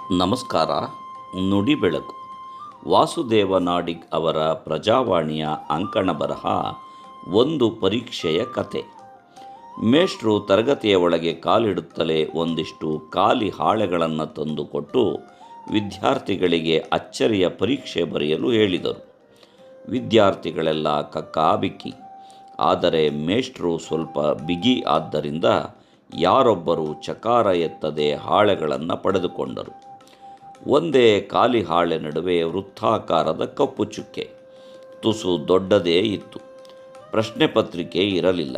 ನಮಸ್ಕಾರ. ನುಡಿ ಬೆಳಕು ವಾಸುದೇವ ನಾಡಿಗ್ ಅವರ ಪ್ರಜಾವಾಣಿಯ ಅಂಕಣ ಬರಹ ಒಂದು ಪರೀಕ್ಷೆಯ ಕತೆ. ಮೇಷ್ಟ್ರು ತರಗತಿಯ ಒಳಗೆ ಕಾಲಿಡುತ್ತಲೇ ಒಂದಿಷ್ಟು ಖಾಲಿ ಹಾಳೆಗಳನ್ನು ತಂದುಕೊಟ್ಟು ವಿದ್ಯಾರ್ಥಿಗಳಿಗೆ ಅಚ್ಚರಿಯ ಪರೀಕ್ಷೆ ಬರೆಯಲು ಹೇಳಿದರು. ವಿದ್ಯಾರ್ಥಿಗಳೆಲ್ಲ ಕಕ್ಕಾಬಿಕ್ಕಿ. ಆದರೆ ಮೇಷ್ಟ್ರು ಸ್ವಲ್ಪ ಬಿಗಿ ಆದ್ದರಿಂದ ಯಾರೊಬ್ಬರು ಚಕಾರ ಎತ್ತದೆ ಹಾಳೆಗಳನ್ನು ಪಡೆದುಕೊಂಡರು. ಒಂದೇ ಖಾಲಿ ಹಾಳೆ ನಡುವೆ ವೃತ್ತಾಕಾರದ ಕಪ್ಪು ಚುಕ್ಕೆ, ತುಸು ದೊಡ್ಡದೇ ಇತ್ತು. ಪ್ರಶ್ನೆ ಪತ್ರಿಕೆ ಇರಲಿಲ್ಲ.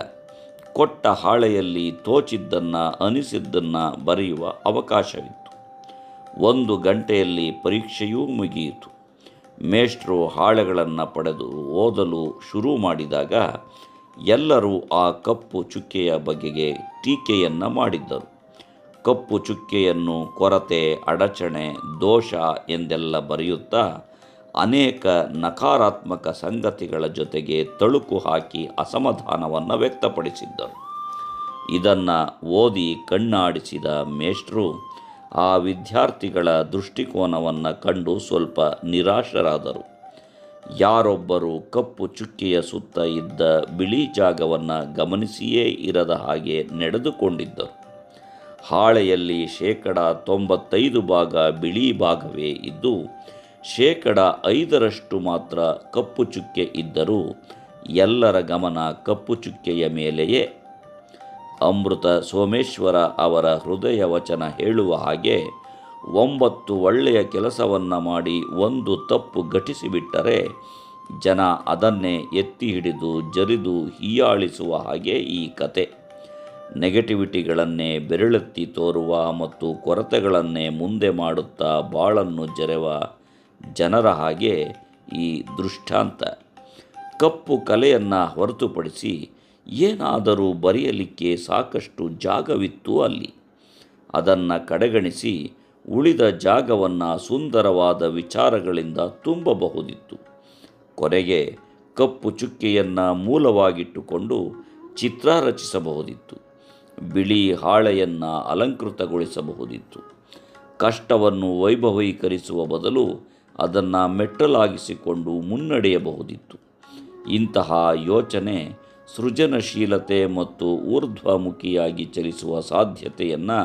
ಕೊಟ್ಟ ಹಾಳೆಯಲ್ಲಿ ತೋಚಿದ್ದನ್ನು ಅನಿಸಿದ್ದನ್ನು ಬರೆಯುವ ಅವಕಾಶವಿತ್ತು. 1 ಗಂಟೆಯಲ್ಲಿ ಪರೀಕ್ಷೆಯೂ ಮುಗಿಯಿತು. ಮೇಷ್ಟ್ರು ಹಾಳೆಗಳನ್ನು ಪಡೆದು ಓದಲು ಶುರು ಮಾಡಿದಾಗ ಎಲ್ಲರೂ ಆ ಕಪ್ಪು ಚುಕ್ಕೆಯ ಬಗೆಗೆ ಟೀಕೆಯನ್ನು ಮಾಡಿದ್ದರು. ಕಪ್ಪು ಚುಕ್ಕೆಯನ್ನು ಕೊರತೆ, ಅಡಚಣೆ, ದೋಷ ಎಂದೆಲ್ಲ ಬರೆಯುತ್ತಾ ಅನೇಕ ನಕಾರಾತ್ಮಕ ಸಂಗತಿಗಳ ಜೊತೆಗೆ ತಳುಕು ಹಾಕಿ ಅಸಮಾಧಾನವನ್ನು ವ್ಯಕ್ತಪಡಿಸಿದ್ದರು. ಇದನ್ನು ಓದಿ ಕಣ್ಣಾಡಿಸಿದ ಮೇಷ್ಟ್ರು ಆ ವಿದ್ಯಾರ್ಥಿಗಳ ದೃಷ್ಟಿಕೋನವನ್ನು ಕಂಡು ಸ್ವಲ್ಪ ನಿರಾಶರಾದರು. ಯಾರೊಬ್ಬರು ಕಪ್ಪು ಚುಕ್ಕೆಯ ಸುತ್ತ ಇದ್ದ ಬಿಳಿ ಜಾಗವನ್ನು ಗಮನಿಸಿಯೇ ಇರದ ಹಾಗೆ ನಡೆದುಕೊಂಡಿದ್ದರು. ಹಾಳೆಯಲ್ಲಿ 95% ಭಾಗ ಬಿಳಿ ಭಾಗವೇ ಇದ್ದು 5% ಮಾತ್ರ ಕಪ್ಪು ಚುಕ್ಕೆ ಇದ್ದರೂ ಎಲ್ಲರ ಗಮನ ಕಪ್ಪು ಚುಕ್ಕೆಯ ಮೇಲೆಯೇ. ಅಮೃತ ಸೋಮೇಶ್ವರ ಅವರ ಹೃದಯ ವಚನ ಹೇಳುವ ಹಾಗೆ 9 ಒಳ್ಳೆಯ ಕೆಲಸವನ್ನು ಮಾಡಿ 1 ತಪ್ಪು ಘಟಿಸಿಬಿಟ್ಟರೆ ಜನ ಅದನ್ನೇ ಎತ್ತಿ ಹಿಡಿದು ಜರಿದು ಹೀಯಾಳಿಸುವ ಹಾಗೆ ಈ ಕತೆ. ನೆಗೆಟಿವಿಟಿಗಳನ್ನೇ ಬೆರಳೆತ್ತಿ ತೋರುವ ಮತ್ತು ಕೊರತೆಗಳನ್ನೇ ಮುಂದೆ ಮಾಡುತ್ತಾ ಬಾಳನ್ನು ಜರೆವ ಜನರ ಹಾಗೆ ಈ ದೃಷ್ಟಾಂತ. ಕಪ್ಪು ಕಲೆಯನ್ನು ಹೊರತುಪಡಿಸಿ ಏನಾದರೂ ಬರೆಯಲಿಕ್ಕೆ ಸಾಕಷ್ಟು ಜಾಗವಿತ್ತು ಅಲ್ಲಿ. ಅದನ್ನು ಕಡೆಗಣಿಸಿ ಉಳಿದ ಜಾಗವನ್ನು ಸುಂದರವಾದ ವಿಚಾರಗಳಿಂದ ತುಂಬಬಹುದಿತ್ತು. ಕೊನೆಗೆ ಕಪ್ಪು ಚುಕ್ಕೆಯನ್ನು ಮೂಲವಾಗಿಟ್ಟುಕೊಂಡು ಚಿತ್ರ ರಚಿಸಬಹುದಿತ್ತು. ಬಿಳಿ ಹಾಳೆಯನ್ನು ಅಲಂಕೃತಗೊಳಿಸಬಹುದಿತ್ತು. ಕಷ್ಟವನ್ನು ವೈಭವೀಕರಿಸುವ ಬದಲು ಅದನ್ನು ಮೆಟ್ಟಲಾಗಿಸಿಕೊಂಡು ಮುನ್ನಡೆಯಬಹುದಿತ್ತು. ಇಂತಹ ಯೋಚನೆ ಸೃಜನಶೀಲತೆ ಮತ್ತು ಊರ್ಧ್ವಮುಖಿಯಾಗಿ ಚಲಿಸುವ ಸಾಧ್ಯತೆಯನ್ನು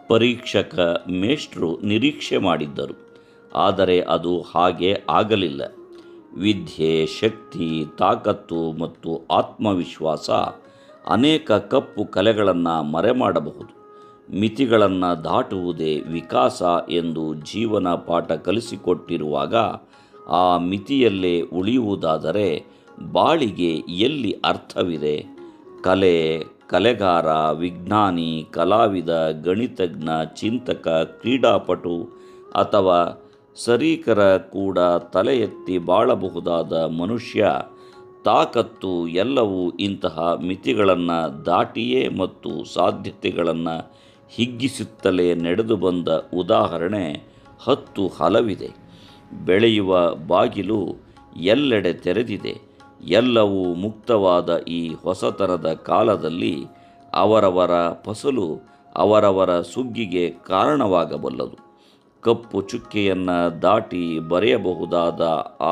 ಪರೀಕ್ಷಕ ಮೇಷ್ಟ್ರು ನಿರೀಕ್ಷೆ ಮಾಡಿದ್ದರು. ಆದರೆ ಅದು ಹಾಗೆ ಆಗಲಿಲ್ಲ. ವಿದ್ಯೆ, ಶಕ್ತಿ, ತಾಕತ್ತು ಮತ್ತು ಆತ್ಮವಿಶ್ವಾಸ ಅನೇಕ ಕಪ್ಪು ಕಲೆಗಳನ್ನು ಮರೆಮಾಡಬಹುದು. ಮಿತಿಗಳನ್ನು ದಾಟುವುದೇ ವಿಕಾಸ ಎಂದು ಜೀವನ ಪಾಠ ಕಲಿಸಿಕೊಟ್ಟಿರುವಾಗ ಆ ಮಿತಿಯಲ್ಲೇ ಉಳಿಯುವುದಾದರೆ ಬಾಳಿಗೆ ಎಲ್ಲಿ ಅರ್ಥವಿದೆ? ಕಲೆ, ಕಲೆಗಾರ, ವಿಜ್ಞಾನಿ, ಕಲಾವಿದ, ಗಣಿತಜ್ಞ, ಚಿಂತಕ, ಕ್ರೀಡಾಪಟು ಅಥವಾ ಸರೀಕರ ಕೂಡ ತಲೆ ಎತ್ತಿ ಬಾಳಬಹುದಾದ ಮನುಷ್ಯ ತಾಕತ್ತು ಎಲ್ಲವೂ ಇಂತಹ ಮಿತಿಗಳನ್ನು ದಾಟಿಯೇ ಮತ್ತು ಸಾಧ್ಯತೆಗಳನ್ನು ಹಿಗ್ಗಿಸುತ್ತಲೇ ನಡೆದು ಬಂದ ಉದಾಹರಣೆ 10 ಹಲವಿದೆ. ಬೆಳೆಯುವ ಬಾಗಿಲು ಎಲ್ಲೆಡೆ ತೆರೆದಿದೆ. ಎಲ್ಲವೂ ಮುಕ್ತವಾದ ಈ ಹೊಸತನದ ಕಾಲದಲ್ಲಿ ಅವರವರ ಫಸಲು ಅವರವರ ಸುಗ್ಗಿಗೆ ಕಾರಣವಾಗಬಲ್ಲದು. ಕಪ್ಪು ಚುಕ್ಕೆಯನ್ನು ದಾಟಿ ಬರೆಯಬಹುದಾದ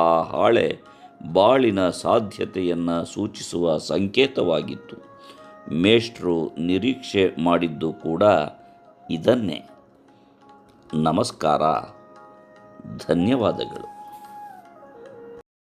ಆ ಹಾಳೆ ಬಾಳಿನ ಸಾಧ್ಯತೆಯನ್ನು ಸೂಚಿಸುವ ಸಂಕೇತವಾಗಿತ್ತು. ಮೇಷ್ಟ್ರು ನಿರೀಕ್ಷೆ ಮಾಡಿದ್ದು ಕೂಡ ಇದನ್ನೇ. ನಮಸ್ಕಾರ. ಧನ್ಯವಾದಗಳು.